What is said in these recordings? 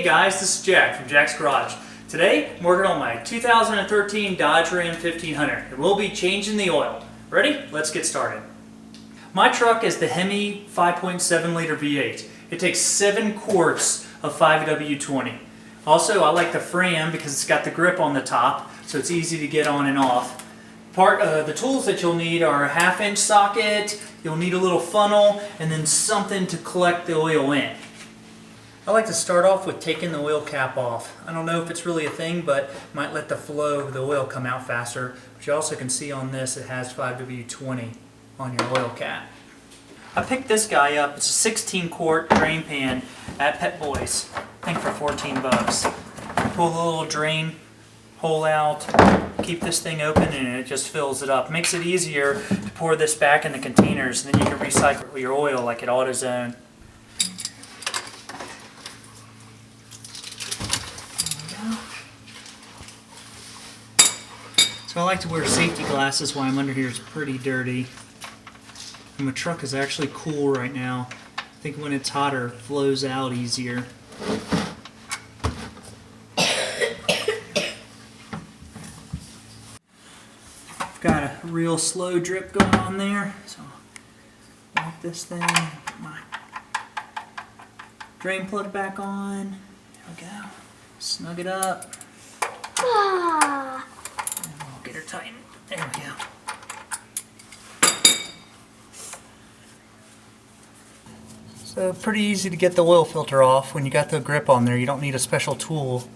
Hey guys, this is Jack from Jack's Garage. Today I'm working on my 2013 Dodge Ram 1500 and we'll be changing the oil. Ready? Let's get started. My truck is the Hemi 5.7 liter V8. It takes 7 quarts of 5W20. Also, I like the Fram because it's got the grip on the top, so it's easy to get on and off. The tools that you'll need are a 1/2-inch socket, you'll need a little funnel, and then something to collect the oil in. I like to start off with taking the oil cap off. I don't know if it's really a thing, but it might let the flow of the oil come out faster. But you also can see on this it has 5W20 on your oil cap. I picked this guy up. It's a 16 quart drain pan at Pet Boys, I think for 14 bucks. Pull the little drain hole out, keep this thing open, and it just fills it up. Makes it easier to pour this back in the containers, and then you can recycle your oil like at AutoZone. So I like to wear safety glasses while I'm under here. It's pretty dirty. And my truck is actually cool right now. I think when it's hotter, it flows out easier. I've got a real slow drip going on there. So I'll wipe this thing, put my drain plug back on. There we go. Snug it up. Get her tightened. There we go. So pretty easy to get the oil filter off when you got the grip on there. You don't need a special tool.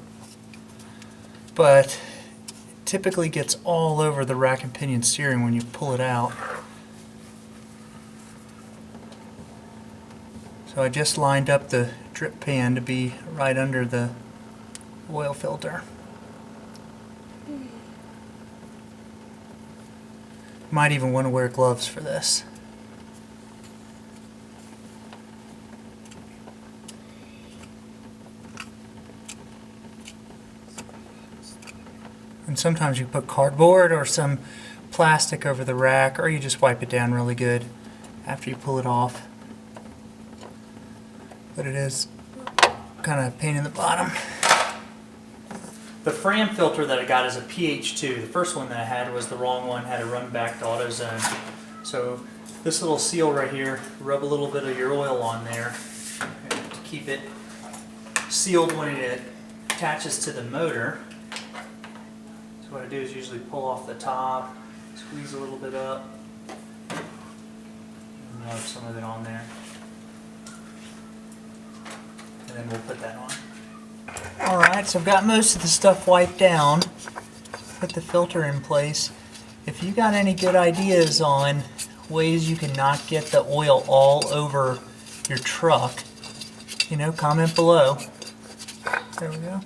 But it typically gets all over the rack and pinion steering when you pull it out. So I just lined up the drip pan to be right under the oil filter. Might even want to wear gloves for this. And sometimes you put cardboard or some plastic over the rack, or you just wipe it down really good after you pull it off. But it is kind of a pain in the bottom. The Fram filter that I got is a PH2. The first one that I had was the wrong one, had to run back to AutoZone. So this little seal right here, rub a little bit of your oil on there to keep it sealed when it attaches to the motor. So what I do is usually pull off the top, squeeze a little bit up, and rub some of it on there. And then we'll put that on. Alright, so I've got most of the stuff wiped down. Put the filter in place. If you got any good ideas on ways you can not get the oil all over your truck, comment below. There we go.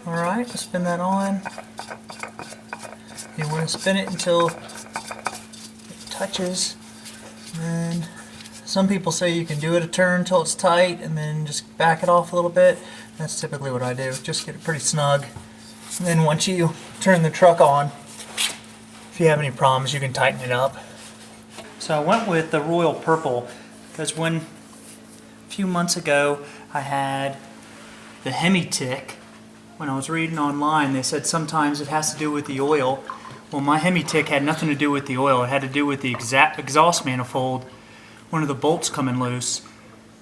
Alright, we'll spin that on. You want to spin it until it touches. And some people say you can do it a turn until it's tight and then just back it off a little bit. That's typically what I do. Just get it pretty snug. And then once you turn the truck on, if you have any problems, you can tighten it up. So I went with the royal purple because a few months ago I had the Hemi tick. When I was reading online, they said sometimes it has to do with the oil. Well, my Hemi tick had nothing to do with the oil. It had to do with the exhaust manifold. One of the bolts coming loose.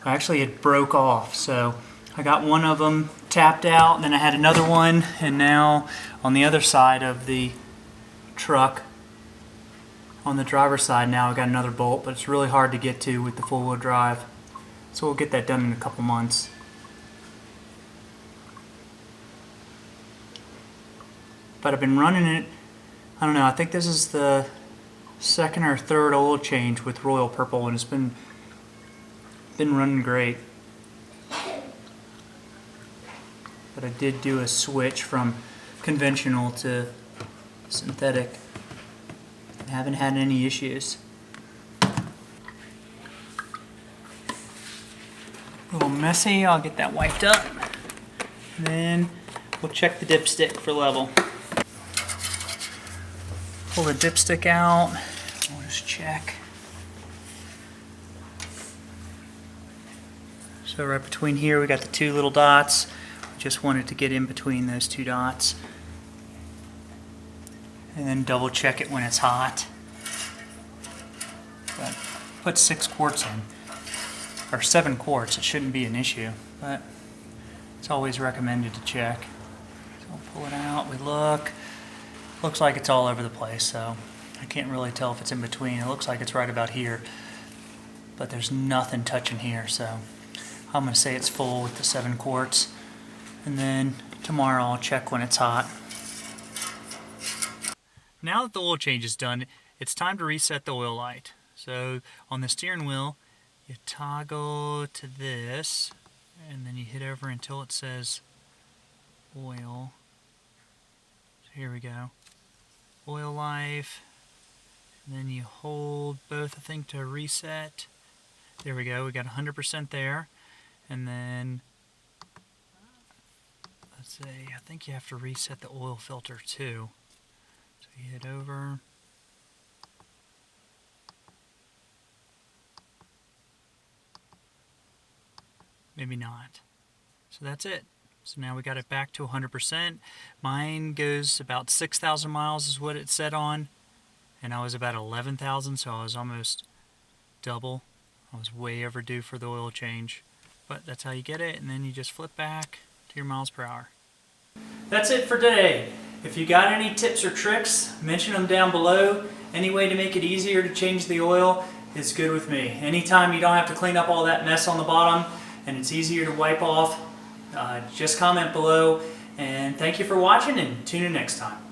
Actually, it broke off. So I got one of them tapped out, and then I had another one, and now on the other side of the truck, on the driver's side now, I got another bolt, but it's really hard to get to with the four-wheel drive. So we'll get that done in a couple months. But I've been running it, I don't know, I think this is the second or third oil change with Royal Purple, and it's been running great. But I did do a switch from conventional to synthetic and haven't had any issues. A little messy, I'll get that wiped up. And then we'll check the dipstick for level. Pull the dipstick out, we'll just check. So right between here we got the two little dots. Just wanted to get in between those two dots. And then double check it when it's hot. But put 6 quarts in, or 7 quarts. It shouldn't be an issue, but it's always recommended to check. So I'll pull it out, we look. Looks like it's all over the place, so I can't really tell if it's in between. It looks like it's right about here, but there's nothing touching here, so I'm going to say it's full with the 7 quarts. And then tomorrow I'll check when it's hot. Now that the oil change is done, it's time to reset the oil light. So on the steering wheel, you toggle to this, and then you hit over until it says oil. So here we go. Oil life. And then you hold both, I think, to reset. There we go. We got 100% there. And then let's see, I think you have to reset the oil filter too. So you hit over. Maybe not. So that's it. So now we got it back to 100%. Mine goes about 6,000 miles is what it said on. And I was about 11,000, so I was almost double. I was way overdue for the oil change. But that's how you get it, and then you just flip back to your miles per hour. That's it for today. If you got any tips or tricks, mention them down below. Any way to make it easier to change the oil is good with me. Anytime you don't have to clean up all that mess on the bottom and it's easier to wipe off, just comment below. And thank you for watching, and tune in next time.